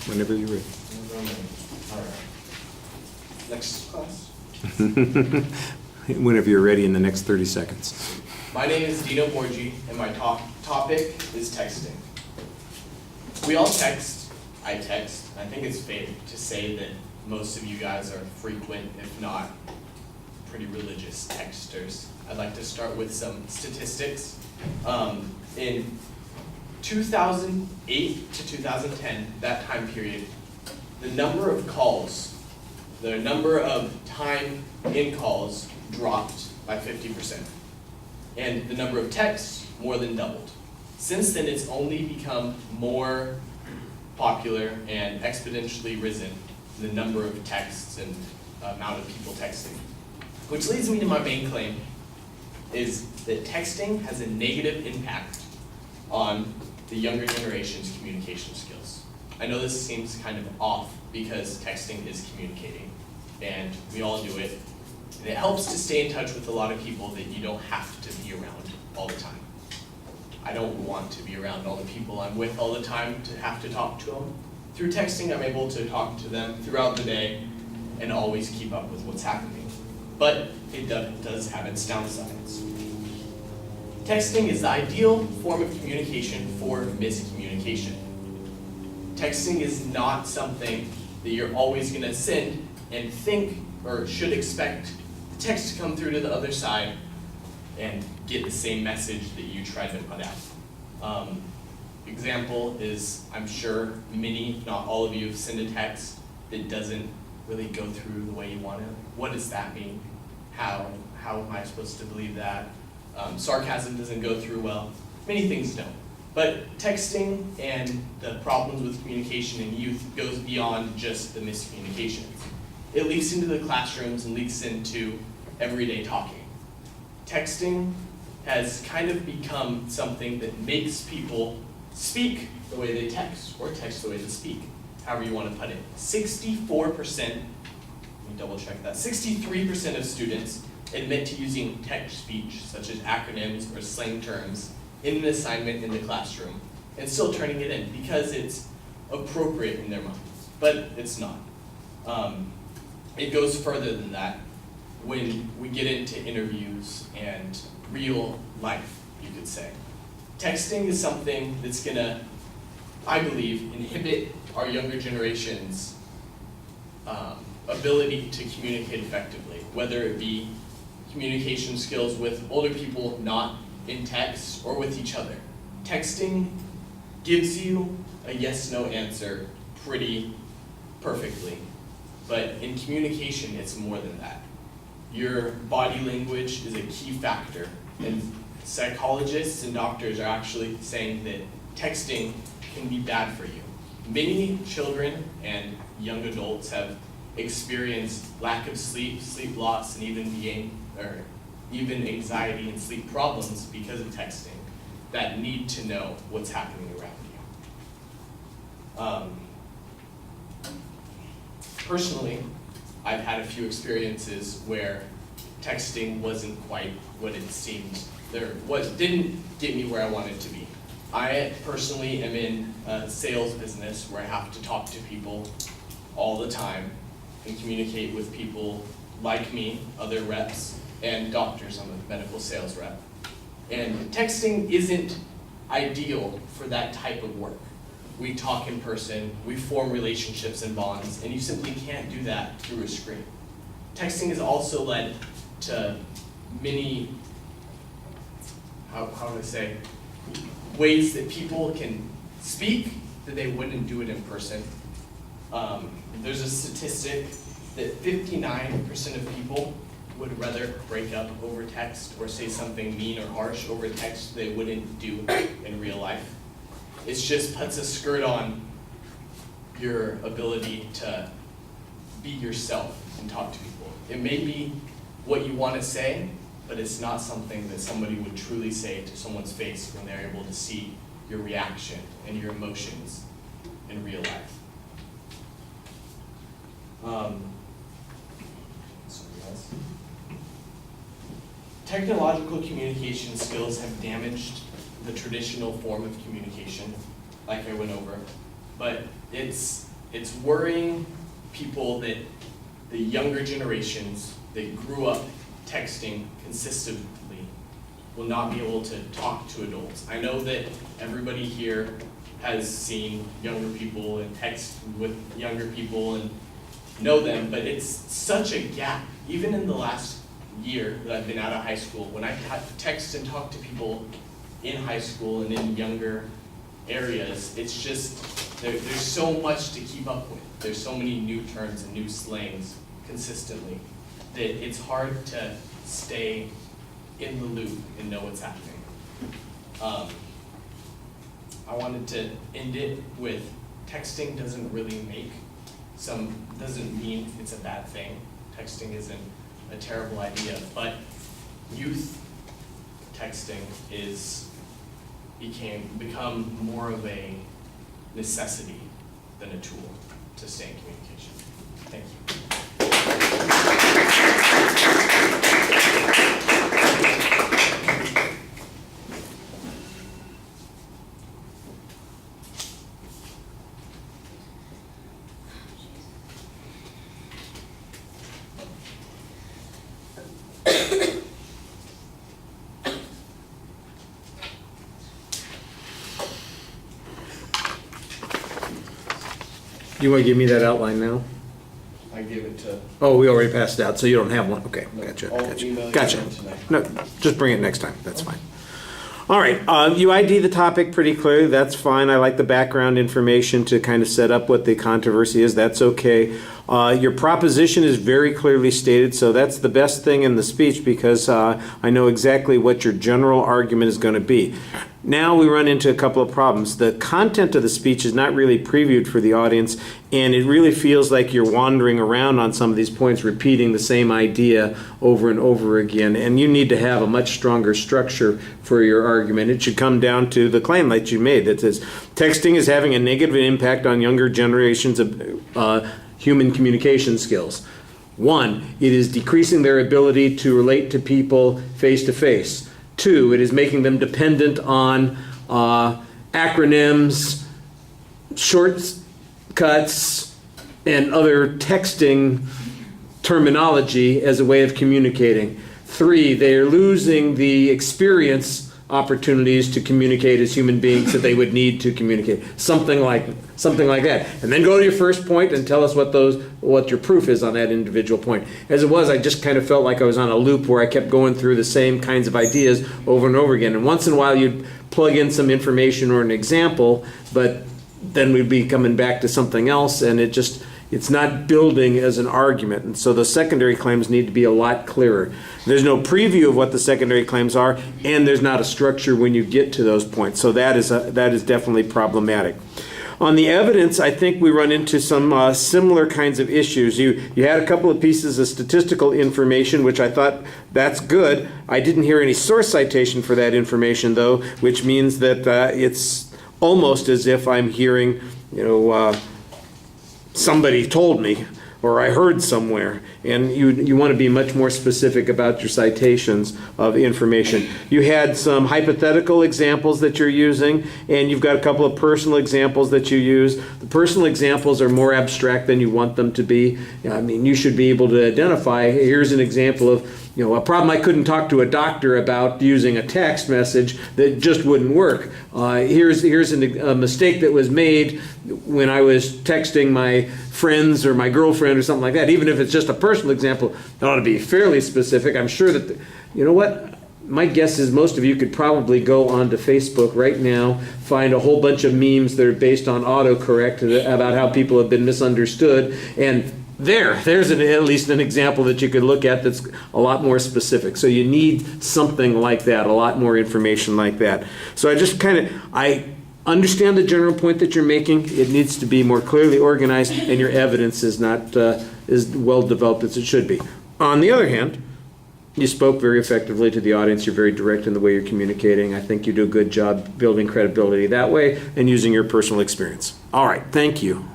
Whenever you're ready. All right. Next class. Whenever you're ready in the next 30 seconds. My name is Deno and my topic is texting. We all text. I text. I think it's fair to say that most of you guys are frequent, if not pretty religious texters. I'd like to start with some statistics. In 2008 to 2010, that time period, the number of calls, the number of time in calls dropped by 50%. And the number of texts more than doubled. Since then, it's only become more popular and exponentially risen, the number of texts and amount of people texting. Which leads me to my main claim, is that texting has a negative impact on the younger generation's communication skills. I know this seems kind of off because texting is communicating, and we all do it. And it helps to stay in touch with a lot of people that you don't have to be around all the time. I don't want to be around all the people I'm with all the time to have to talk to them. Through texting, I'm able to talk to them throughout the day and always keep up with what's happening. But it does have its downsides. Texting is the ideal form of communication for miscommunication. Texting is not something that you're always going to send and think or should expect the text to come through to the other side and get the same message that you tried to put out. Example is, I'm sure many, if not all of you, have sent a text that doesn't really go through the way you want it. What does that mean? How am I supposed to believe that? Sarcasm doesn't go through well. Many things don't. But texting and the problems with communication in youth goes beyond just the miscommunication. It leaks into the classrooms and leaks into everyday talking. Texting has kind of become something that makes people speak the way they text, or text the way they speak, however you want to put it. 64%, let me double check that, 63% of students admit to using text speech, such as acronyms or slang terms, in an assignment in the classroom, and still turning it in because it's appropriate in their minds, but it's not. It goes further than that when we get into interviews and real life, you could say. Texting is something that's gonna, I believe, inhibit our younger generation's ability to communicate effectively, whether it be communication skills with older people not in text or with each other. Texting gives you a yes-no answer pretty perfectly, but in communication, it's more than that. Your body language is a key factor, and psychologists and doctors are actually saying that texting can be bad for you. Many children and young adults have experienced lack of sleep, sleep loss, and even anxiety and sleep problems because of texting that need to know what's happening around you. Personally, I've had a few experiences where texting wasn't quite what it seemed. Didn't get me where I wanted to be. I personally am in a sales business where I have to talk to people all the time and communicate with people like me, other reps, and doctors. I'm a medical sales rep. And texting isn't ideal for that type of work. We talk in person, we form relationships and bonds, and you simply can't do that through a screen. Texting has also led to many, how would I say, ways that people can speak that they wouldn't do it in person. There's a statistic that 59% of people would rather break up over text or say something mean or harsh over text they wouldn't do in real life. It just puts a skirt on your ability to be yourself and talk to people. It may be what you want to say, but it's not something that somebody would truly say to someone's face when they're able to see your reaction and your emotions in real life. Technological communication skills have damaged the traditional form of communication, like I went over, but it's it's worrying people that the younger generations that grew up texting consistently will not be able to talk to adults. I know that everybody here has seen younger people and text with younger people and know them, but it's such a gap. Even in the last year that I've been out of high school, when I text and talk to people in high school and in younger areas, it's just, there's so much to keep up with. There's so many new terms and new slangs consistently that it's hard to stay in the loop and know what's happening. I wanted to end it with texting doesn't mean it's a bad thing. Texting isn't a terrible idea, but youth texting become more of a necessity than a tool to stay in communication. Thank you. You want to give me that outline now? I give it to. Oh, we already passed it out, so you don't have one? Okay, No, gotcha, I'll gotcha. email you Gotcha. one tonight. No, just bring it next time, that's fine. All right, you ID the topic pretty clearly, that's fine. I like the background information to kind of set up what the controversy is, that's okay. Your proposition is very clearly stated, so that's the best thing in the speech because I know exactly what your general argument is going to be. Now we run into a couple of problems. The content of the speech is not really previewed for the audience, and it really feels like you're wandering around on some of these points, repeating the same idea over and over again, and you need to have a much stronger structure for your argument. It should come down to the claim that you made that says, texting is having a negative impact on younger generations of human communication skills. 1, it is decreasing their ability to relate to people face to face. 2, it is making them dependent on acronyms, shortcuts, and other texting terminology as a way of communicating. 3, they are losing the experience opportunities to communicate as human beings that they would need to communicate. Something like that. And then go to your first point and tell us what your proof is on that individual point. As it was, I just kind of felt like I was on a loop where I kept going through the same kinds of ideas over and over again. And once in a while you'd plug in some information or an example, but then we'd be coming back to something else, and it's not building as an argument. And so the secondary claims need to be a lot clearer. There's no preview of what the secondary claims are, and there's not a structure when you get to those points. So that is definitely problematic. On the evidence, I think we run into some similar kinds of issues. You had a couple of pieces of statistical information, which I thought that's good. I didn't hear any source citation for that information, though, which means that it's almost as if I'm hearing, somebody told me, or I heard somewhere, and you want to be much more specific about your citations of information. You had some hypothetical examples that you're using, and you've got a couple of personal examples that you use. The personal examples are more abstract than you want them to be. I mean, you should be able to identify, here's an example of a problem I couldn't talk to a doctor about using a text message that just wouldn't work. Here's a mistake that was made when I was texting my friends or my girlfriend or something like that. Even if it's just a personal example, it ought to be fairly specific. I'm sure that, my guess is most of you could probably go onto Facebook right now, find a whole bunch of memes that are based on autocorrect about how people have been misunderstood, and there's at least an example that you could look at that's a lot more specific. So you need something like that, a lot more information like that. So I understand the general point that you're making. It needs to be more clearly organized, and your evidence is not as well developed as it should be. On the other hand, you spoke very effectively to the audience. You're very direct in the way you're communicating. I think you do a good job building credibility that way and using your personal experience. All right, thank you.